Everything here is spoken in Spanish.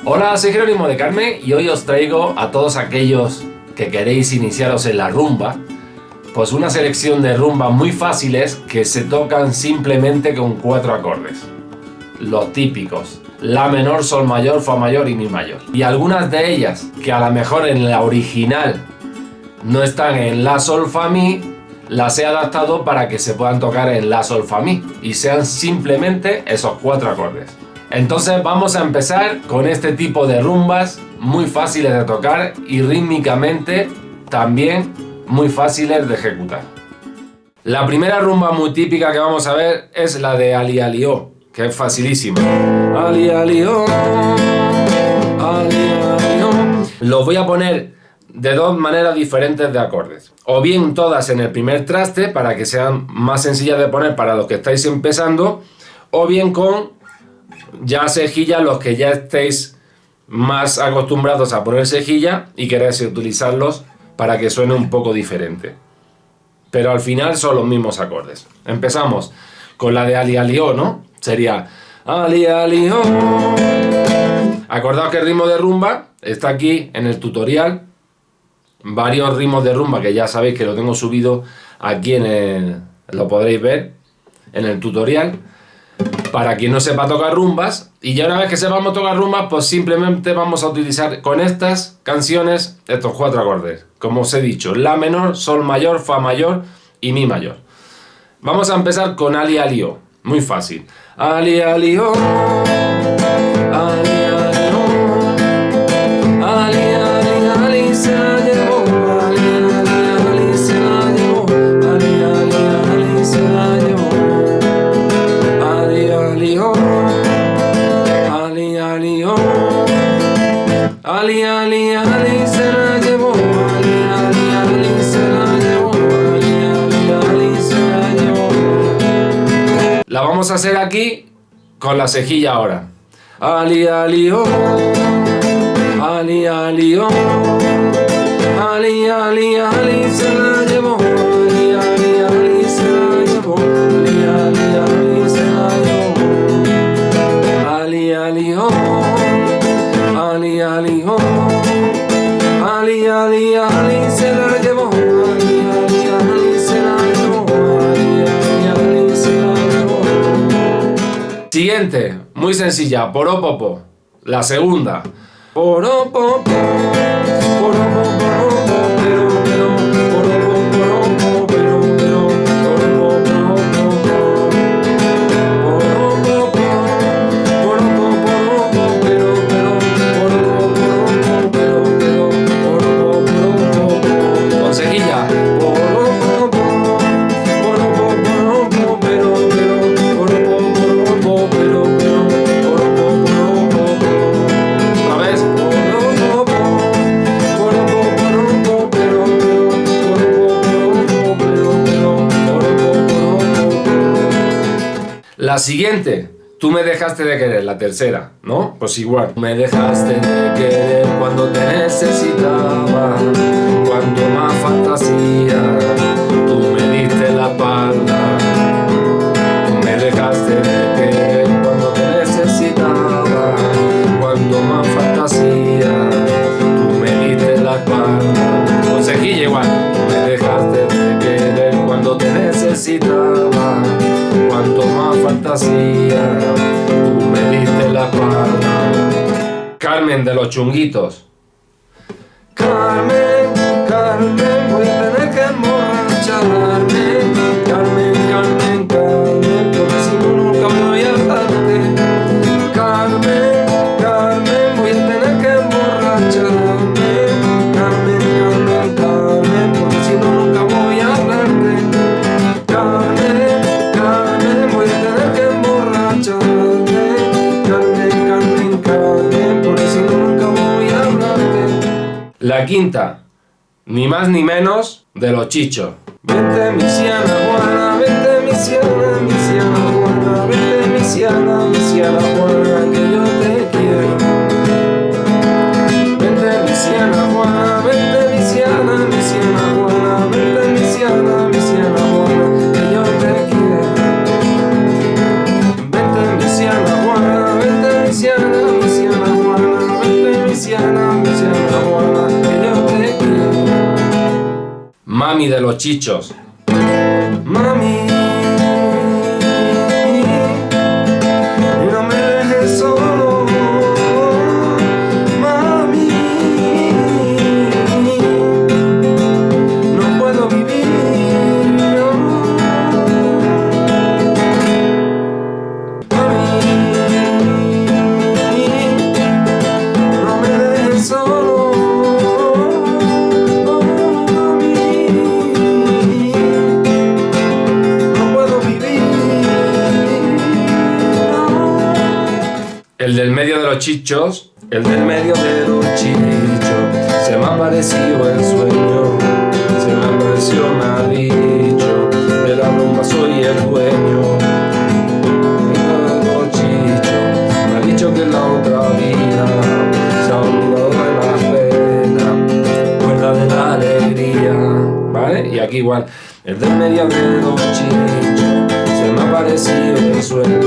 Hola, soy Jerónimo de Carmen y hoy os traigo a todos aquellos que queréis iniciaros en la rumba, pues una selección de rumbas muy fáciles que se tocan simplemente con 4 acordes. Los típicos: la menor, sol mayor, fa mayor y mi mayor. Y algunas de ellas que a lo mejor en la original no están en la, sol, fa, mi, las he adaptado para que se puedan tocar en la, sol, fa, mi y sean simplemente esos 4 acordes. Entonces vamos a empezar con este tipo de rumbas muy fáciles de tocar y rítmicamente también muy fáciles de ejecutar. La primera rumba muy típica que vamos a ver es la de Ali Ali O, que es facilísima. Ali Ali O, Ali Ali O. Los voy a poner de 2 maneras diferentes de acordes. O bien todas en el primer traste para que sean más sencillas de poner para los que estáis empezando, o bien con ya cejilla los que ya estéis más acostumbrados a poner cejilla y queréis utilizarlos para que suene un poco diferente. Pero al final son los mismos acordes. Empezamos con la de Ali Ali O, ¿no? Sería Ali Ali O. Acordaos que el ritmo de rumba está aquí en el tutorial. Varios ritmos de rumba que ya sabéis que lo tengo subido aquí lo podréis ver en el tutorial. Para quien no sepa tocar rumbas, y ya una vez que sepamos tocar rumbas, pues simplemente vamos a utilizar con estas canciones estos 4 acordes. Como os he dicho, la menor, sol mayor, fa mayor y mi mayor. Vamos a empezar con Ali Ali O, muy fácil. Ali Ali O, Ali Ali O, Ali Ali Ali se la llevó, Ali Ali Ali se la llevó, Ali Ali Ali se la llevó. Ali Ali O, Ali Ali O, Ali Ali Ali se la llevó, Ali Ali Ali se la llevó, Ali Ali Ali se la llevó. La vamos a hacer aquí con la cejilla ahora. Ali Ali O, Ali Ali O, Ali Ali Ali se la llevó, Ali Ali Ali se la llevó, Ali Ali Ali se la llevó. Ali Ali O, Ali Ali O, Ali Ali Ali se la llevó, Ali Ali Ali se la llevó, Ali Ali Ali se la llevó. Siguiente, muy sencilla, poropopo, la segunda. Poropopo, poropopo, pero, poropopo, pero, consejilla. Otra vez. La siguiente, tú me dejaste de querer, la tercera, ¿no? Pues igual. Me dejaste de querer cuando te necesitaba, cuando más fantasía, tú me diste la espalda. Me dejaste de querer cuando te necesitaba, cuando más fantasía, tú me diste la espalda. Consejilla igual. Me dejaste de querer cuando te necesitaba, cuanto más fantasía, tú me diste la espalda. Carmen de los Chunguitos. Carmen, Carmen, voy a tener que emborracharme. Carmen, Carmen, Carmen, porque si no nunca voy a darte. Carmen, Carmen, voy a tener que emborracharme. Carmen, Carmen, Carmen, porque si no nunca voy a hablarte. Carmen, Carmen, voy a tener que emborracharme. Carmen, Carmen, Carmen, porque si no nunca voy a hablarte. La quinta, ni más ni menos, de los Chichos. Vente mi siana Juana, vente mi siana Juana, vente mi siana Juana, que yo te quiero. Vente mi siana Juana, vente mi siana Juana, vente mi siana Juana, que yo te quiero. Vente mi siana Juana, vente mi siana Juana, mami de los chichos. Mami, no me dejes solo. Mami, no puedo vivir. Mami, no me dejes solo. El del medio de los chichos. El del medio de los chichos, se me ha parecido el sueño, se me apareció, me ha dicho, de la rumba soy el dueño. El de los chichos, me ha dicho que en la otra vida se ha olvidado de la pena, pues la de la alegría. ¿Vale? Y aquí igual. El del medio de los chichos, se me ha parecido el sueño,